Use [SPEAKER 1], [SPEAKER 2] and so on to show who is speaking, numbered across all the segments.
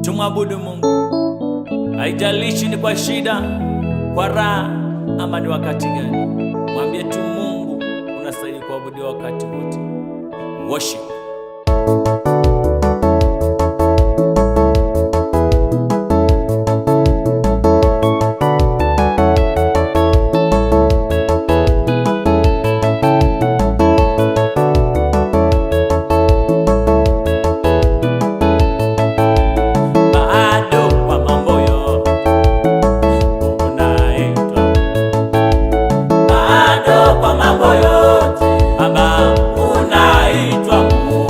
[SPEAKER 1] Tumwabudu Mungu, haijalishi ni kwa shida, kwa raha, ama ni wakati gani. Mwambie tu Mungu unastahili kuabudiwa wakati wote. Worship.
[SPEAKER 2] Kwa mambo yote Baba unaitwa Mungu.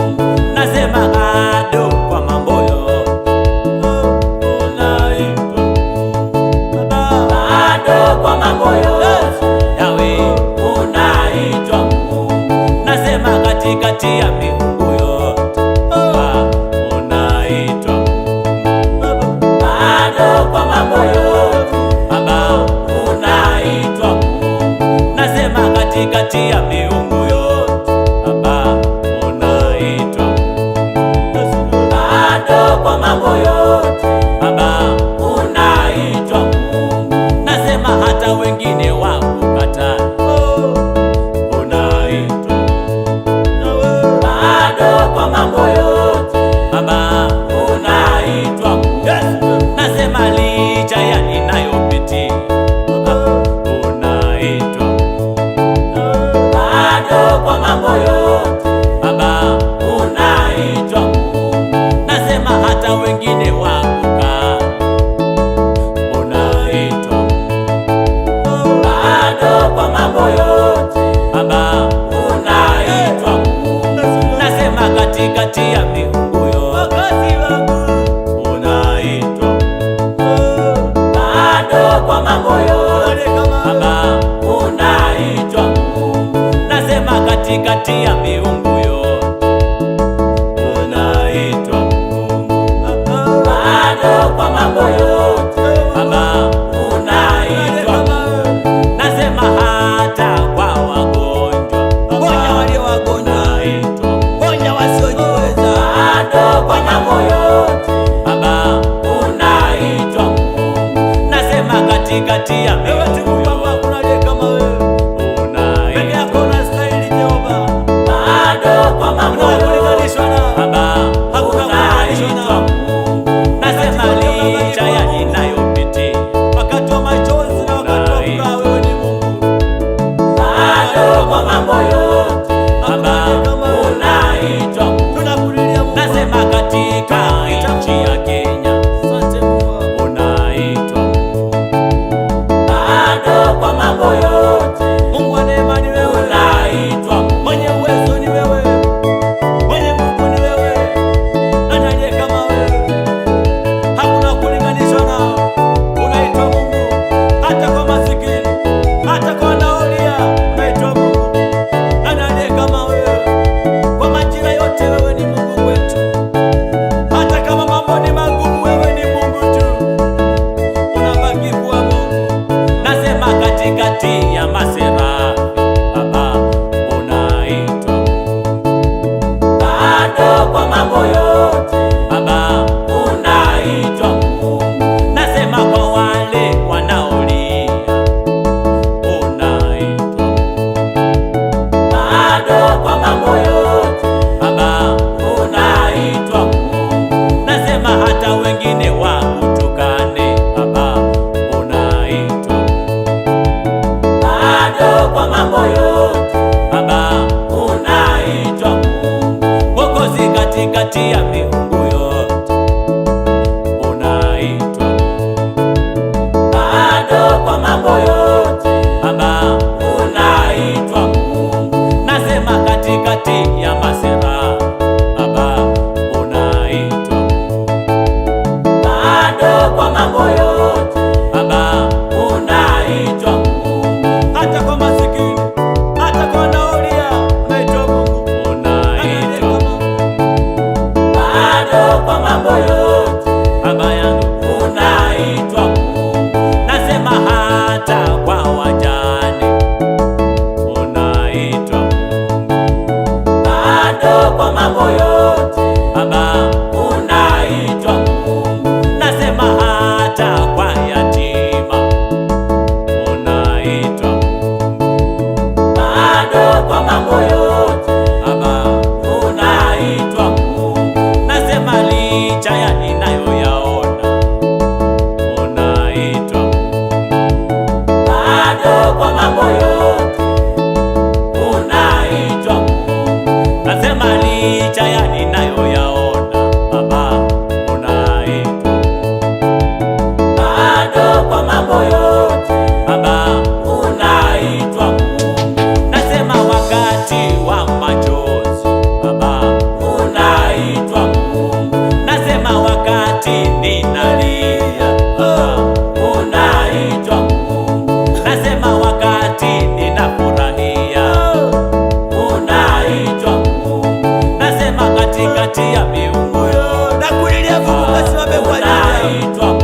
[SPEAKER 1] niombe kwa ajili yao.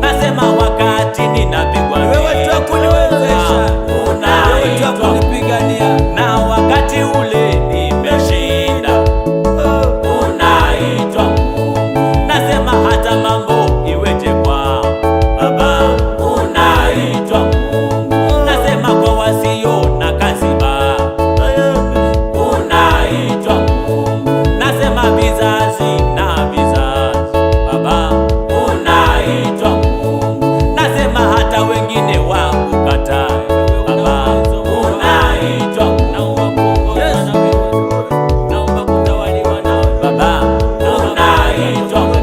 [SPEAKER 1] Nasema wakati ninapigwa wewe tu kuniwezesha, wewe tu kunipigania, na wakati ule nimeshinda, unaitwa Mungu. Nasema hata mambo iweje kwa Baba, unaitwa Mungu. Nasema kwa wasio na kazi unaitwa Mungu. Nasema vizazi na vizazi Baba, unaitwa Mungu. Nasema hata wengine wakukataa Baba, unaitwa Mungu. Naomba kutawaliwa nawe Baba, unaitwa Mungu.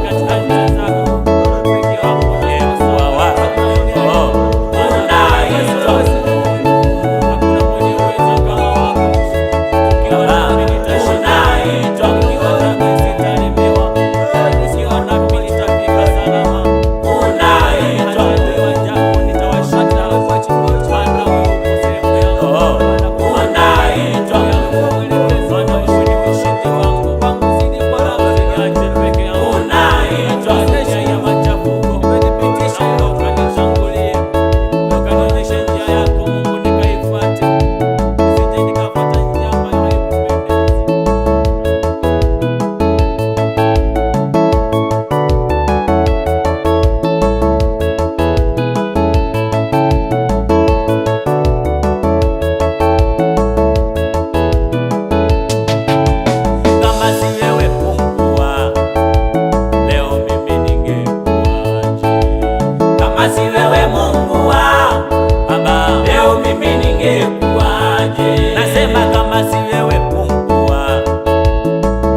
[SPEAKER 1] Kama si wewe Mungu wangu Baba, leo mimi ningekuwaje? Nasema kama si wewe Mungu wangu,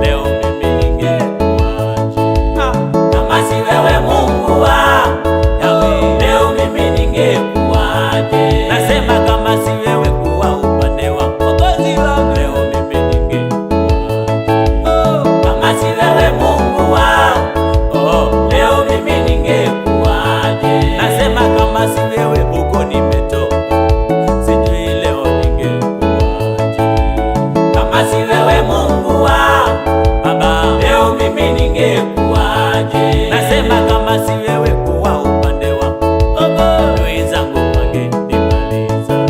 [SPEAKER 1] leo mimi ningekuwaje? Kama si wewe Mungu wangu, leo mimi ningekuwaje? Nasema kama si wewe kuwa upande wa Mwokozi wangu, leo mimi ningekuwaje? Kama si wewe Mungu wangu, leo mimi ningekuwaje? Nasema kama si wewe huko nimetoka, sijui leo ningekuwaje. Kama si wewe Mungu wangu Baba, leo mimi ningekuwaje? Nasema kama si wewe kuwa upande wangu, adui zangu wangenimaliza.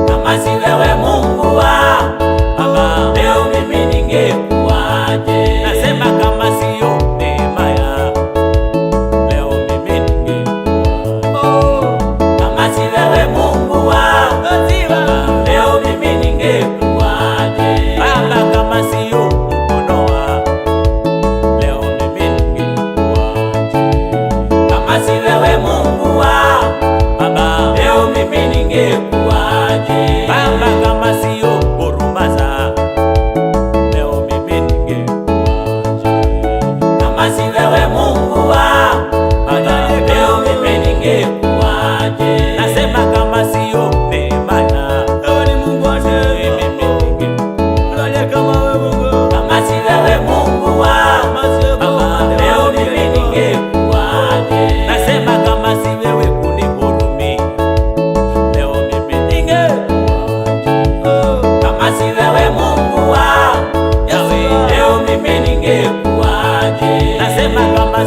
[SPEAKER 1] Kama si wewe Mungu wangu Baba, leo mimi ningekuwaje? Nasema kama siyo neema yako, leo mimi ningekuwaje? Kama si wewe Mungu wangu, leo mimi ningekuwaje? Baba, kama siyo mkono wako, leo mimi ningekuwaje? Kama si wewe Mungu wangu Baba, leo mimi ningekuwaje? Baba, kama siyo huruma zako, leo mimi ningekuwaje? Kama si wewe Mungu wangu Baba, leo mimi ningekuwaje? Nasema kama siyo neema yako, wewe ni Mungu wa neema, mimi ningekuwaje? Kama si wewe Mungu wangu Baba, leo mimi ningekuwaje? Nasema kama si wewe kunihurumia, leo mimi ningekuwaje? Kama si wewe Mungu wangu, leo mimi ningekuwaje? Nasema kama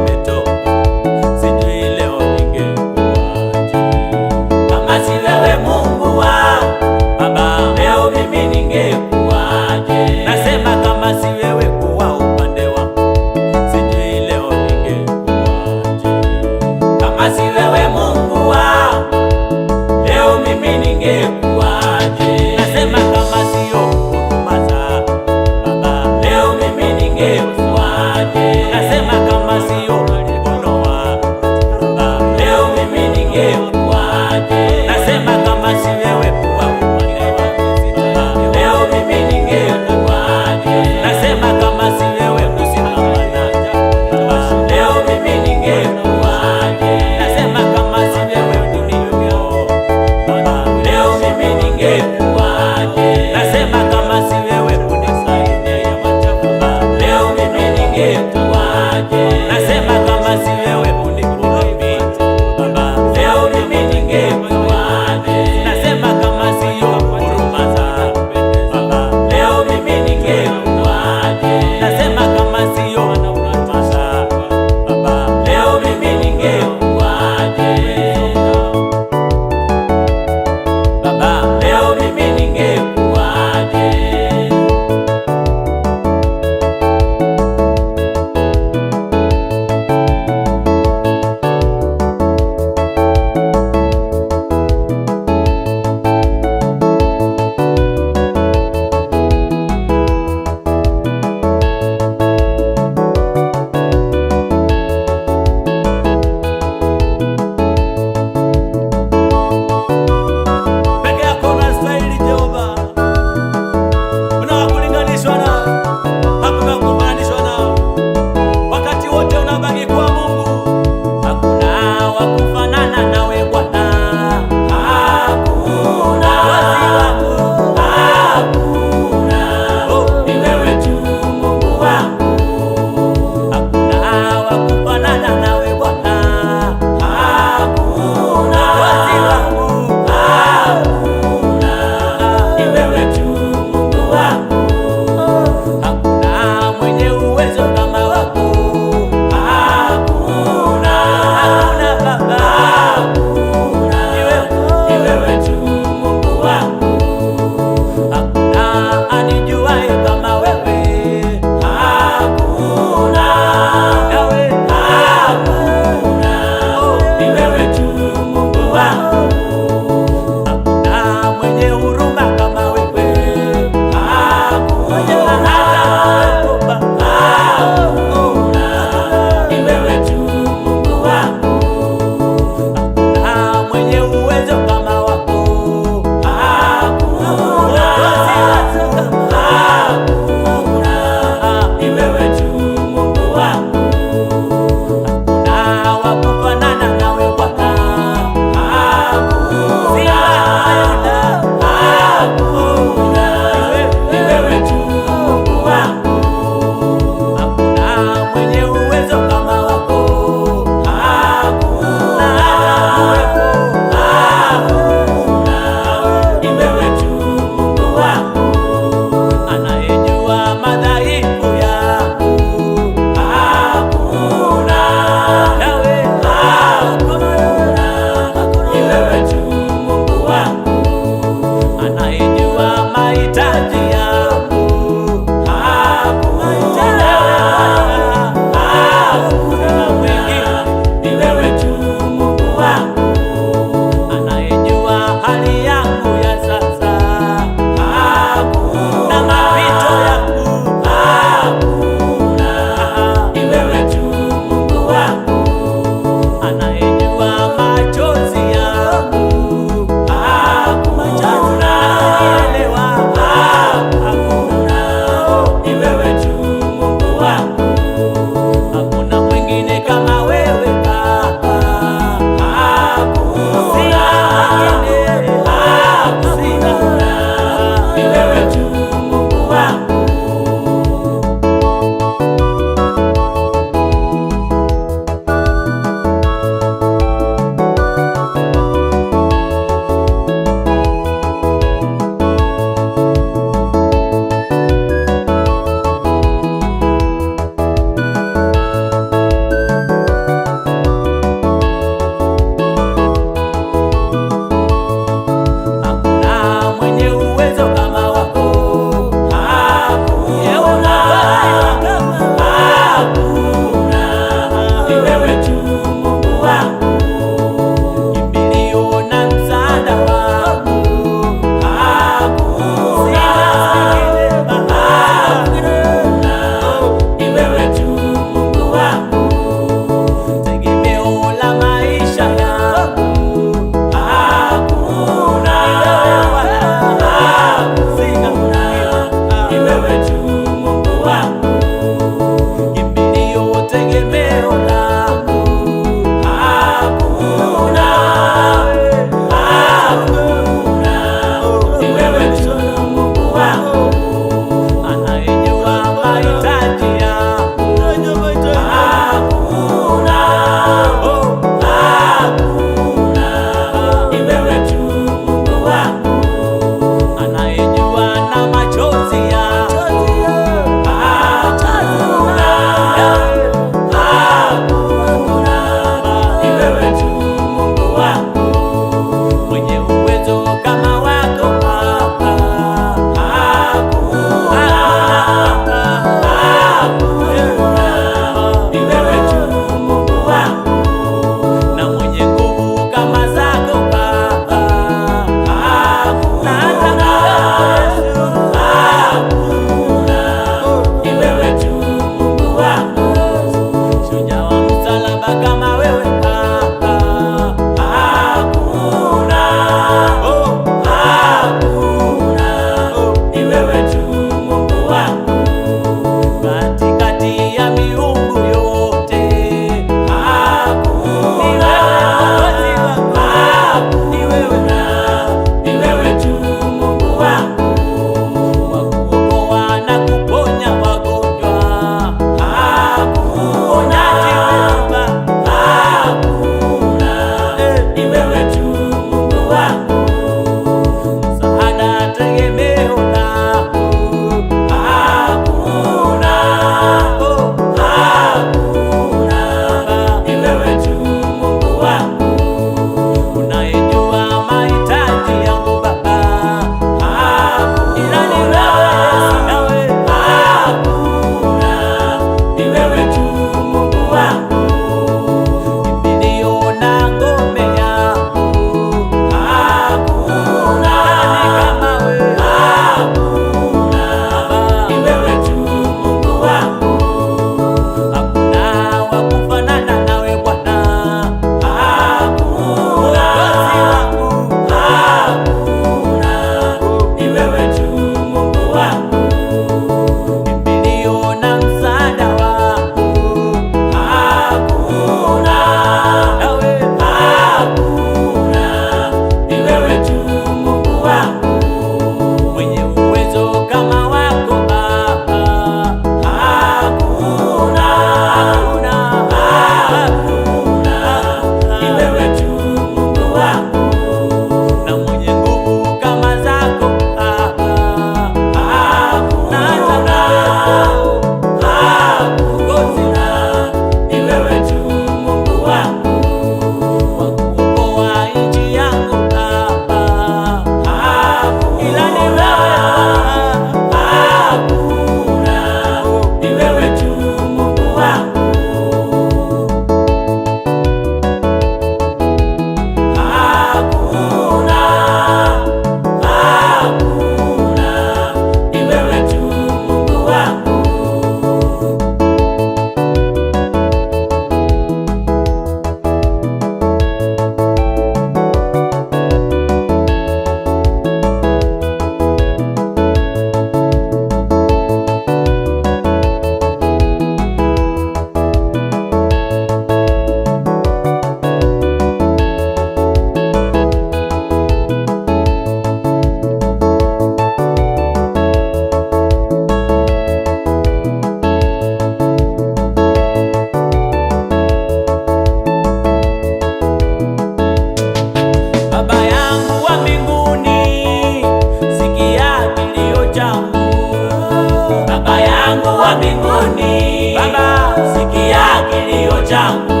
[SPEAKER 1] changu.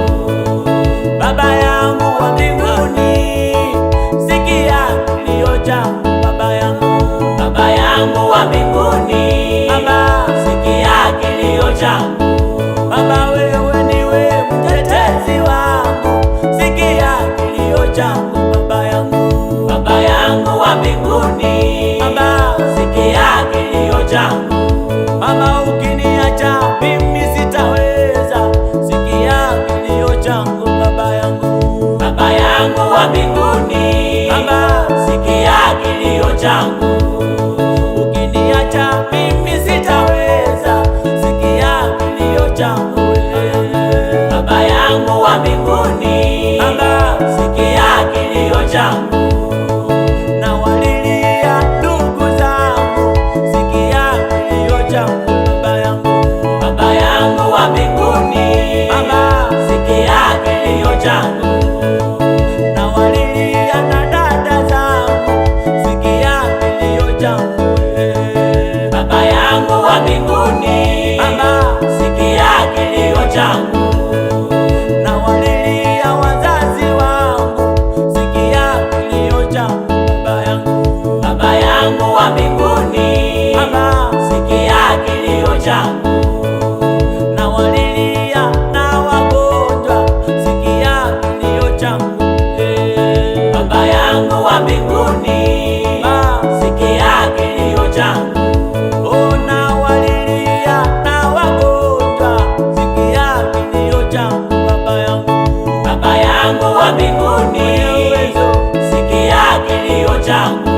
[SPEAKER 1] Baba yangu wa mbinguni, sikia kilio changu. Baba yangu wa mbinguni, Baba sikia kilio changu. Baba wewe niwe mtetezi wangu, sikia kilio changu. Baba yangu wa mbinguni, Baba sikia kilio changu. Baba ukiniacha mimi sitaweza, sikia kilio changu. Baba yangu wa mbinguni, Baba sikia kilio changu. Ukiniacha mimi sitaweza, sikia kilio changu. Baba yangu wa mbinguni, Baba sikia kilio changu. Nawalilia ndugu zangu, sikia kilio changu. Baba yangu wa mbinguni, Baba sikia kilio changu. Nawalilia na dada zangu, sikia kilio changu. Baba yangu wa mbinguni, Baba sikia kilio changu. Nawalilia wazazi wangu, sikia kilio changu. Baba yangu wa mbinguni, Baba sikia kilio changu. Nawalilia na wagonjwa, sikia kilio changu. Baba yangu wa mbinguni, Baba sikia kilio changu. Oh, nawalilia na wagonjwa, sikia kilio changu. Baba yangu wa mbinguni, sikia kilio changu.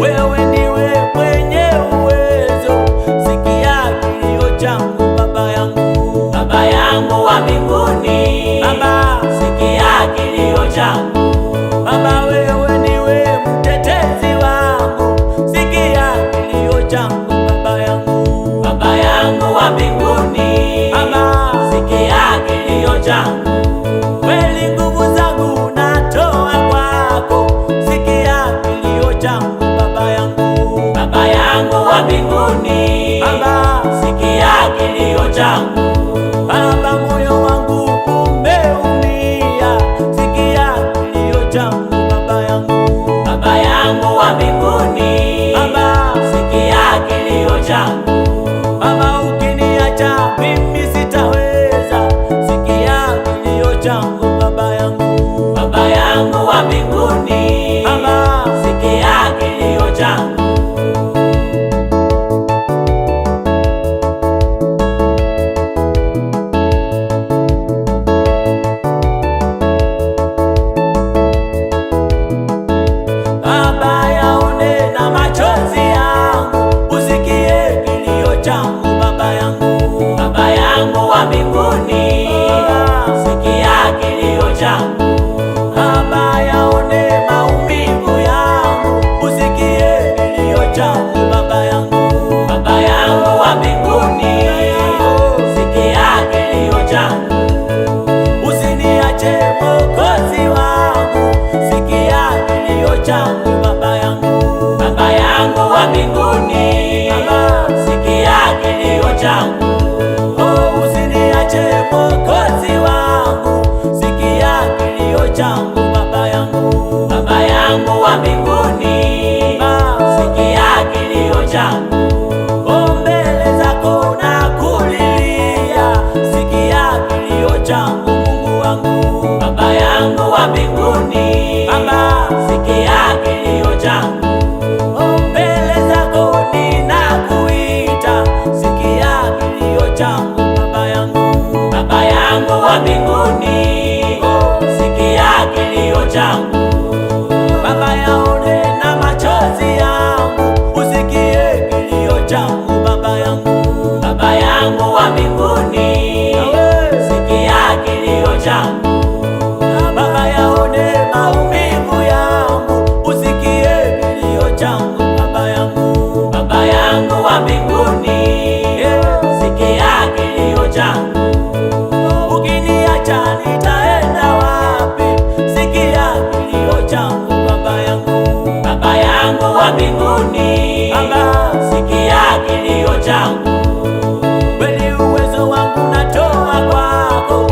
[SPEAKER 1] Wewe ndiwe mwenye uwezo, sikia kilio changu. Baba yangu wa mbinguni, Baba sikia kilio changu. Baba wewe ndiwe mtetezi wangu, sikia kilio changu. Baba yangu wa mbinguni, Baba sikia kilio changu. Kweli nguvu zangu natoa kwako, sikia kilio changu. Baba yangu wa mbinguni, Baba sikia kilio changu. Baba moyo wangu umeumia, sikia kilio changu. Baba yangu wa mbinguni, Baba sikia kilio changu. Baba ukiniacha mimi sitaweza, sikia kilio changu. Baba yangu wa mbinguni, Baba sikia kilio changu. Baba yaone na machozi yangu, usikie kilio changu. Baba yangu wa mbinguni, sikia kilio changu. Baba yaone maumivu yangu, usikie kilio changu. Baba yangu wa mbinguni, sikia kilio changu. Usiniache Mwokozi wangu, sikia kilio changu. Baba yangu wa mbinguni, Baba sikia kilio changu. Oh, usiniache Mwokozi wangu, sikia kilio changu. Baba yangu wa mbinguni, Baba sikia kilio changu. Oh, mbele zako nakulilia, sikia kilio changu. Mungu wangu, Baba yangu wa mbinguni, Baba sikia kilio changu. Oh, mbele zako ninakuita, sikia kilio changu. Baba yangu wa mbinguni, sikia kilio changu. Baba yaone na machozi yangu, usikie kilio changu. Baba yangu wa mbinguni, sikia kilio changu. Baba yaone maumivu yangu, usikie kilio changu. Baba yangu wa mbinguni, sikia kilio changu. Ukiniacha nitaenda wapi, sikia kilio changu. Baba yangu wa mbinguni, Baba sikia kilio changu. Kweli uwezo wangu natoa kwako,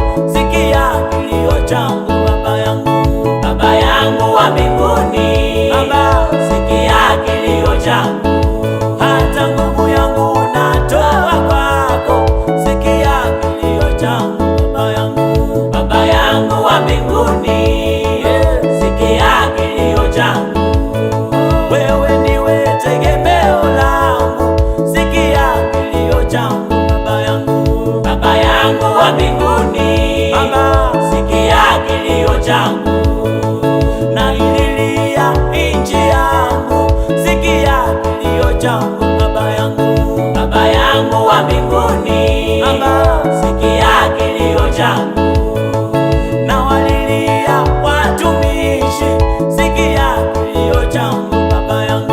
[SPEAKER 1] changu, Baba yangu,
[SPEAKER 2] Baba yangu wa mbinguni,
[SPEAKER 1] Baba,
[SPEAKER 2] sikia kilio changu.
[SPEAKER 1] na walilia watumishi, sikia kilio changu, Baba yangu.